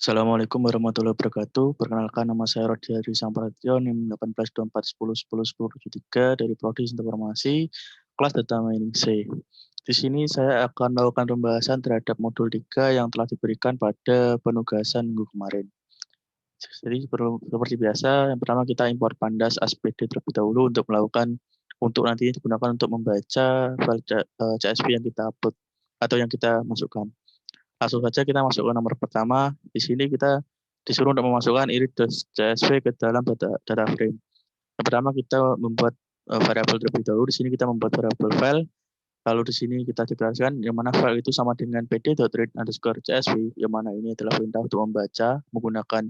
Assalamualaikum warahmatullahi wabarakatuh. Perkenalkan nama saya Rodi Hadi Sampratyo, NIM 1824101073 dari Prodi Informasi, kelas Data Mining C. Di sini saya akan melakukan pembahasan terhadap modul 3 yang telah diberikan pada penugasan minggu kemarin. Jadi seperti biasa, yang pertama kita import pandas ASPD terlebih dahulu untuk nanti digunakan untuk membaca file CSV yang kita upload atau yang kita masukkan. Langsung saja kita masuk ke nomor pertama. Di sini kita disuruh untuk memasukkan iris.csv ke dalam data frame. Yang pertama kita membuat variabel terlebih dahulu. Di sini kita membuat variabel file. Lalu di sini kita jelaskan yang mana file itu sama dengan pd.read_csv, yang mana ini adalah perintah untuk membaca menggunakan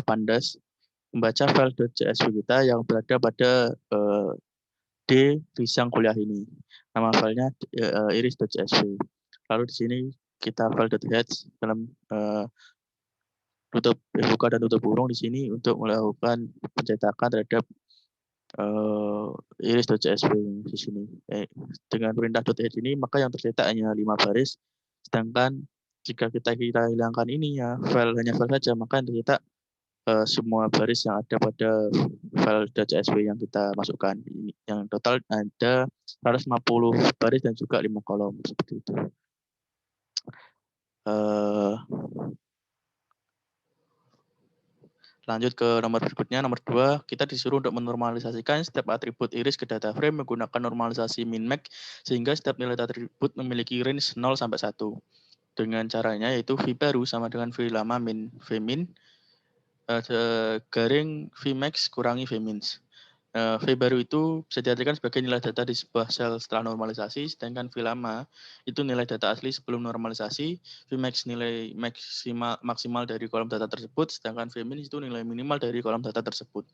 pandas, membaca file.csv kita yang berada pada D Risang kuliah ini. Nama filenya iris.csv. Lalu di sini kita file.heads dalam buka dan tutup kurung di sini untuk melakukan pencetakan terhadap iris.csv di sini. Dengan perintah .heads ini maka yang tercetak hanya 5 baris, sedangkan jika kita hilangkan ini ya hanya file saja, maka yang tercetak semua baris yang ada pada file.csv yang kita masukkan. Yang total ada 150 baris dan juga 5 kolom seperti itu. Lanjut ke nomor berikutnya, nomor 2, kita disuruh untuk menormalisasikan setiap atribut iris ke data frame menggunakan normalisasi min-max sehingga setiap nilai atribut memiliki range 0 sampai 1. Dengan caranya yaitu v baru sama dengan v lama min v min garing vmax kurangi vmin. V baru itu bisa diartikan sebagai nilai data di sebuah sel setelah normalisasi, sedangkan V lama itu nilai data asli sebelum normalisasi, Vmax nilai maksimal dari kolom data tersebut, sedangkan Vmin itu nilai minimal dari kolom data tersebut.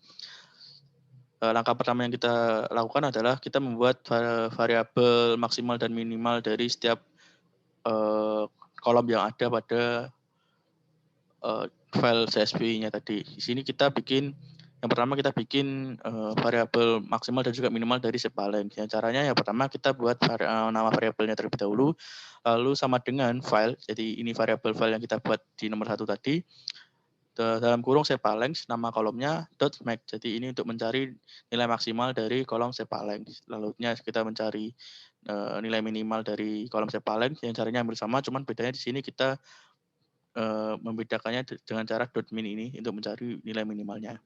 Langkah pertama yang kita lakukan adalah kita membuat variabel maksimal dan minimal dari setiap kolom yang ada pada file CSV-nya tadi. Di sini kita bikin yang pertama kita bikin variabel maksimal dan juga minimal dari sepaleng. Yang caranya yang pertama kita buat nama variabelnya terlebih dahulu, lalu sama dengan file. Jadi ini variabel file yang kita buat di nomor 1 tadi. Dalam kurung sepaleng, nama kolomnya .max. Jadi ini untuk mencari nilai maksimal dari kolom sepaleng. Lalunya kita mencari nilai minimal dari kolom sepaleng. Yang caranya hampir sama, cuman bedanya di sini kita membedakannya dengan cara .min ini untuk mencari nilai minimalnya.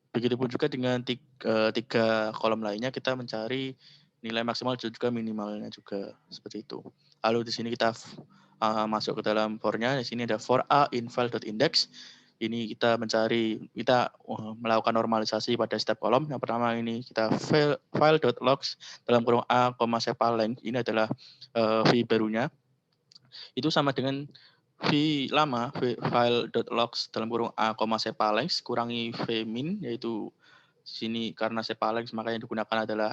Begitupun juga dengan tiga kolom lainnya kita mencari nilai maksimal dan juga minimalnya juga seperti itu. Lalu di sini kita masuk ke dalam for-nya. Di sini ada for a in file.index. Ini kita melakukan normalisasi pada setiap kolom. Yang pertama ini kita file.logs dalam kurung a, sepalength. Ini adalah v barunya. Itu sama dengan v lama file.logs dalam kurung a, sepalength kurangi v min, yaitu sini karena sepalength maka yang digunakan adalah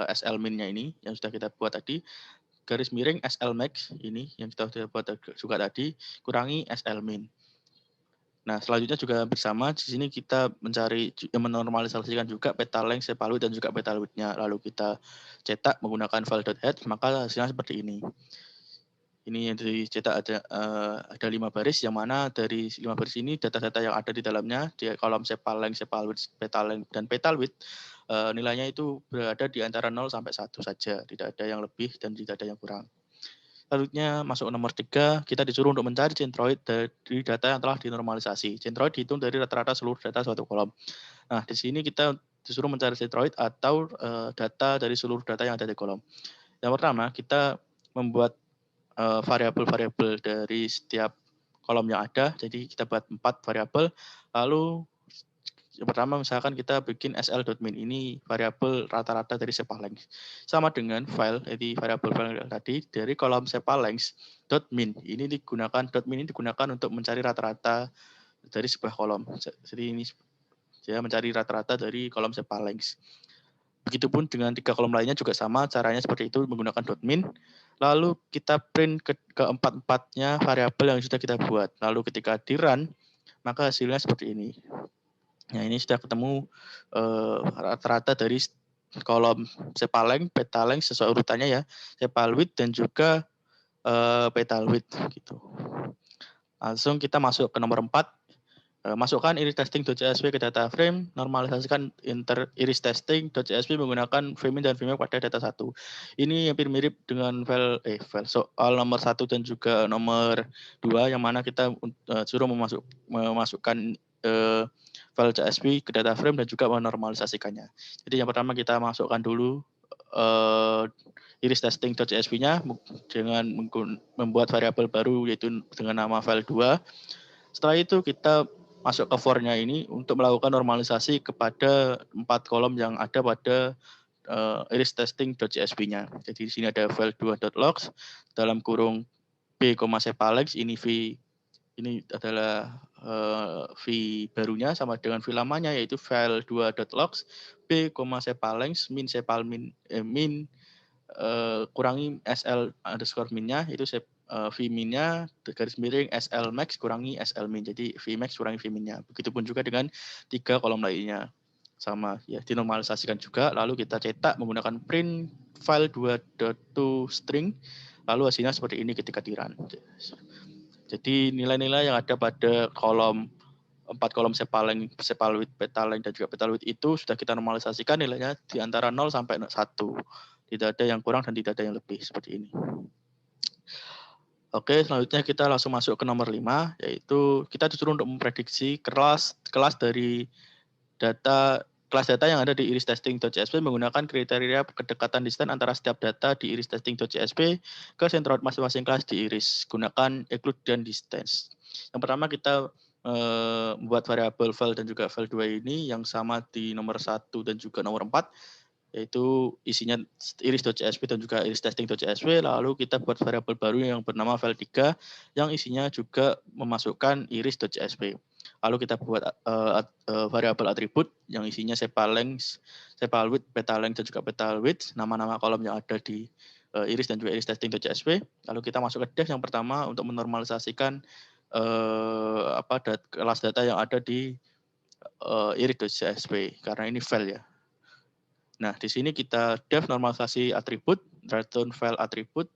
SL min-nya ini yang sudah kita buat tadi, garis miring SL max ini yang kita sudah buat juga tadi kurangi SL min. Nah, selanjutnya juga bersama di sini kita menormalisasikan juga petal length, sepal width dan juga petal width-nya, lalu kita cetak menggunakan file.head, maka hasilnya seperti ini. Ini yang dicetak ada 5 baris, yang mana dari 5 baris ini data-data yang ada di dalamnya di kolom sepal length, sepal width, petal length dan petal width nilainya itu berada di antara 0 sampai 1 saja, tidak ada yang lebih dan tidak ada yang kurang. Selanjutnya masuk nomor 3, kita disuruh untuk mencari centroid dari data yang telah dinormalisasi. Centroid dihitung dari rata-rata seluruh data suatu kolom. Nah, di sini kita disuruh mencari centroid atau data dari seluruh data yang ada di kolom. Yang pertama, kita membuat variabel-variabel dari setiap kolom yang ada. Jadi kita buat 4 variabel. Lalu yang pertama misalkan kita bikin sl.min, ini variabel rata-rata dari sepalength. Sama dengan file, jadi variabel file tadi dari kolom sepalength.min. Ini min ini digunakan untuk mencari rata-rata dari sebuah kolom. Jadi ini saya mencari rata-rata dari kolom sepalength. Begitupun dengan 3 kolom lainnya juga sama, caranya seperti itu menggunakan .min. Lalu kita print ke keempat-empatnya variabel yang sudah kita buat. Lalu ketika di run, maka hasilnya seperti ini. Nah, ini sudah ketemu rata-rata dari kolom sepalength, petal length sesuai urutannya ya, sepal width dan juga petal width gitu. Langsung kita masuk ke nomor 4. Masukkan iris testing.csv ke data frame, normalisasikan iris testing.csv menggunakan frame dan frame pada data 1. Ini hampir mirip dengan file soal nomor 1 dan juga nomor 2 yang mana kita suruh memasukkan file CSV ke data frame dan juga menormalisasikannya. Jadi yang pertama kita masukkan dulu iris testing.csv-nya dengan membuat variabel baru yaitu dengan nama file 2. Setelah itu kita masuk ke for-nya ini untuk melakukan normalisasi kepada 4 kolom yang ada pada iris testing.csv-nya. Jadi di sini ada file 2.logs dalam kurung b, sepalex ini adalah v barunya sama dengan v lamanya yaitu file 2.logs b, sepalex min kurangi sl underscore min-nya itu v-min-nya garis miring SL max kurangi SL min. Jadi v max kurangi v min-nya. Begitupun juga dengan 3 kolom lainnya. Sama ya, dinormalisasikan juga. Lalu kita cetak menggunakan print file 2.toString. Lalu hasilnya seperti ini ketika di-run. Jadi nilai-nilai yang ada pada kolom 4 kolom sepalwidth, petalength, dan juga petalwidth itu sudah kita normalisasikan nilainya di antara 0 sampai 1. Tidak ada yang kurang dan tidak ada yang lebih seperti ini. Oke, selanjutnya kita langsung masuk ke nomor 5, yaitu kita disuruh untuk memprediksi kelas dari kelas data yang ada di iris testing.csv menggunakan kriteria kedekatan distance antara setiap data di iris testing.csv ke centroid masing-masing kelas di iris. Gunakan include dan distance. Yang pertama kita membuat variabel file dan juga file 2 ini yang sama di nomor 1 dan juga nomor 4. Yaitu isinya iris.csv dan juga iris testing.csv. Lalu kita buat variabel baru yang bernama file 3 yang isinya juga memasukkan iris.csv. Lalu kita buat variabel atribut yang isinya sepalength, sepalwidth, petalength, dan juga petalwidth, nama-nama kolom yang ada di iris dan juga iris testing.csv. Lalu kita masuk ke def yang pertama untuk menormalisasikan kelas data yang ada di iris.csv karena ini file ya. Nah, di sini kita def normalisasi atribut, return file atribut,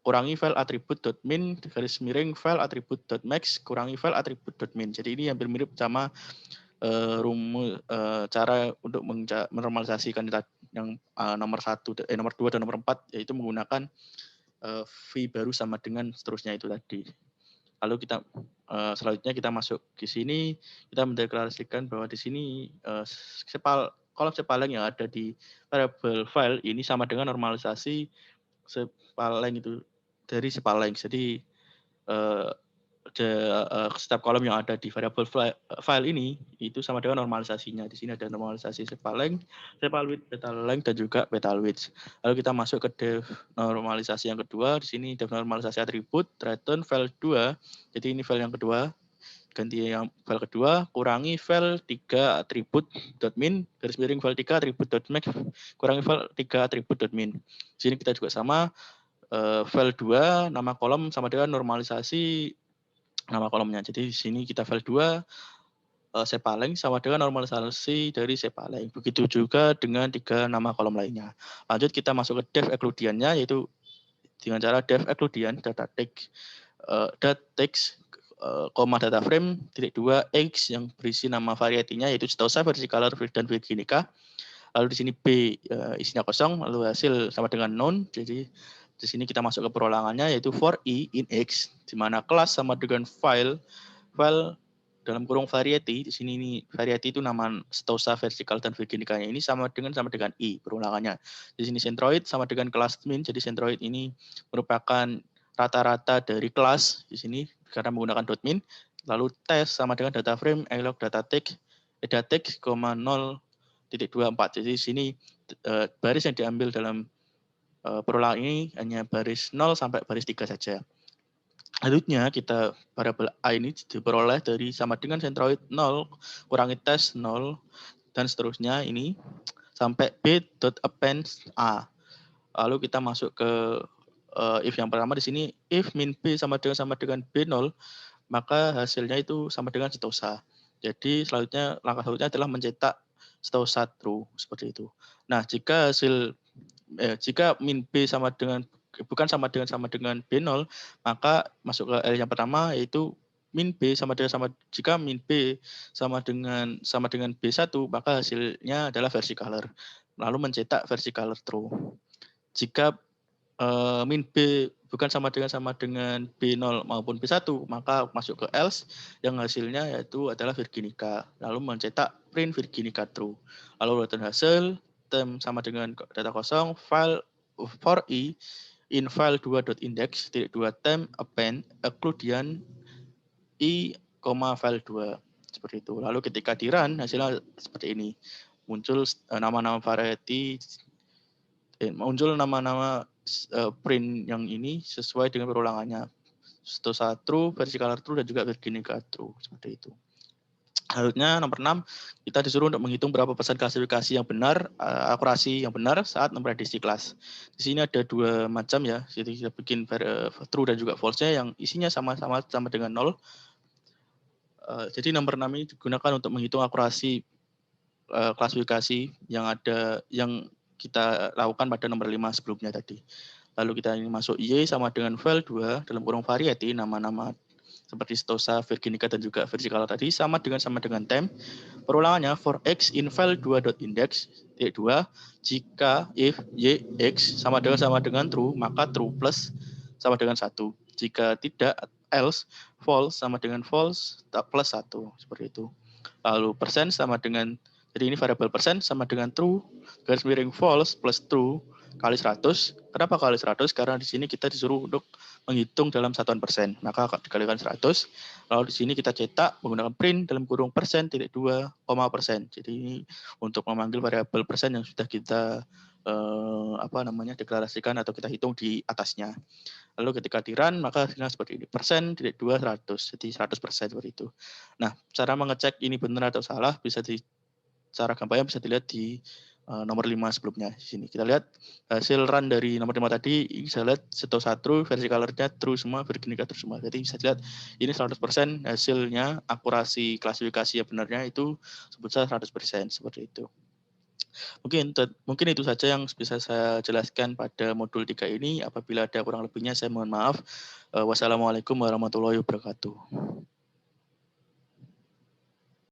kurangi file atribut.min, garis miring file atribut.max, kurangi file atribut.min. Jadi ini hampir mirip sama cara untuk menormalisasikan yang nomor 2 dan nomor 4, yaitu menggunakan v baru sama dengan seterusnya itu tadi. Lalu kita selanjutnya kita masuk ke sini, kita mendeklarasikan bahwa di sini kolom sepaleng yang ada di variable file ini sama dengan normalisasi sepaleng itu dari sepaleng. Jadi setiap kolom yang ada di variable file ini itu sama dengan normalisasinya. Di sini ada normalisasi sepalength, sepalwidth, petalength, dan juga petalwidth. Lalu kita masuk ke def normalisasi yang kedua. Di sini def normalisasi atribut, return file 2. Jadi ini file yang kedua. Ganti yang file kedua, kurangi file 3 atribut.min, garis miring file 3 atribut.max, kurangi file 3 atribut.min. Di sini kita juga sama, file 2, nama kolom sama dengan normalisasi nama kolomnya. Jadi di sini kita file 2, sepalength sama dengan normalisasi dari sepalength. Begitu juga dengan 3 nama kolom lainnya. Lanjut kita masuk ke def excludian-nya, yaitu dengan cara def excludian data text data frame -2 x yang berisi nama variety-nya yaitu Stausa, Versicolor, dan Virginica. Lalu di sini B isinya kosong, lalu hasil sama dengan none. Jadi di sini kita masuk ke perulangannya yaitu for i in x, di mana kelas sama dengan file dalam kurung variety. Di sini ini variety itu nama Stausa, Versicolor, dan Virginica-nya ini sama dengan i perulangannya. Di sini centroid sama dengan kelas min. Jadi centroid ini merupakan rata-rata dari kelas di sini karena menggunakan .min. Lalu test sama dengan data frame log data text 0.24. Jadi di sini baris yang diambil dalam perulangan ini hanya baris 0 sampai baris 3 saja. Selanjutnya kita variabel a ini diperoleh dari sama dengan centroid 0 kurangi test 0 dan seterusnya ini sampai b.append a. Lalu kita masuk ke if yang pertama di sini if min b sama dengan b0, maka hasilnya itu sama dengan Stausa. Jadi selanjutnya langkah selanjutnya adalah mencetak Stausa true seperti itu. Nah, jika min b sama dengan bukan sama dengan B0, maka masuk ke L yang pertama yaitu min B jika min B sama dengan B1, maka hasilnya adalah versi color. Lalu mencetak versi color true. Jika min B bukan sama dengan B0 maupun B1, maka masuk ke else yang hasilnya yaitu adalah Virginica. Lalu mencetak print Virginica true. Lalu return hasil, tem sama dengan data kosong, file for i in file 2.index, .2 tem append, kemudian i, file 2. Seperti itu. Lalu ketika di run, hasilnya seperti ini. Muncul nama-nama variety, muncul nama-nama print yang ini sesuai dengan perulangannya. Stosa true, versi color true, dan juga Virginica true. Seperti itu. Selanjutnya nomor 6, kita disuruh untuk menghitung berapa persen klasifikasi yang benar, akurasi yang benar saat memprediksi kelas. Di sini ada dua macam ya, jadi kita bikin true dan juga false-nya yang isinya sama dengan 0. Jadi nomor 6 ini digunakan untuk menghitung akurasi klasifikasi yang kita lakukan pada nomor 5 sebelumnya tadi. Lalu kita ini masuk Y sama dengan file 2 dalam kurung variety, nama-nama seperti Stosa, Virginica, dan juga versi color tadi sama dengan temp. Perulangannya for x in file 2.index, 2, jika if y x sama dengan true, maka true plus sama dengan 1. Jika tidak, else false sama dengan false plus 1. Seperti itu. Lalu persen sama dengan, jadi ini variabel persen sama dengan true, garis miring false plus true kali 100. Kenapa kali 100? Karena di sini kita disuruh untuk menghitung dalam satuan persen. Maka dikalikan 100. Lalu di sini kita cetak menggunakan print dalam kurung persen, .2, persen. Jadi ini untuk memanggil variabel persen yang sudah kita deklarasikan atau kita hitung di atasnya. Lalu ketika di run, maka hasilnya seperti ini. Persen, .2, 100. Jadi 100% seperti itu. Nah, cara mengecek ini benar atau salah, cara gampangnya bisa dilihat di nomor 5 sebelumnya. Di sini kita lihat hasil run dari nomor 5 tadi, bisa lihat Stosa true, versi color-nya true semua, Virginica true semua. Jadi bisa dilihat ini 100% hasilnya, akurasi klasifikasi yang benarnya itu sebut saja 100%, seperti itu. Mungkin itu saja yang bisa saya jelaskan pada modul 3 ini. Apabila ada kurang lebihnya saya mohon maaf. Wassalamualaikum warahmatullahi wabarakatuh.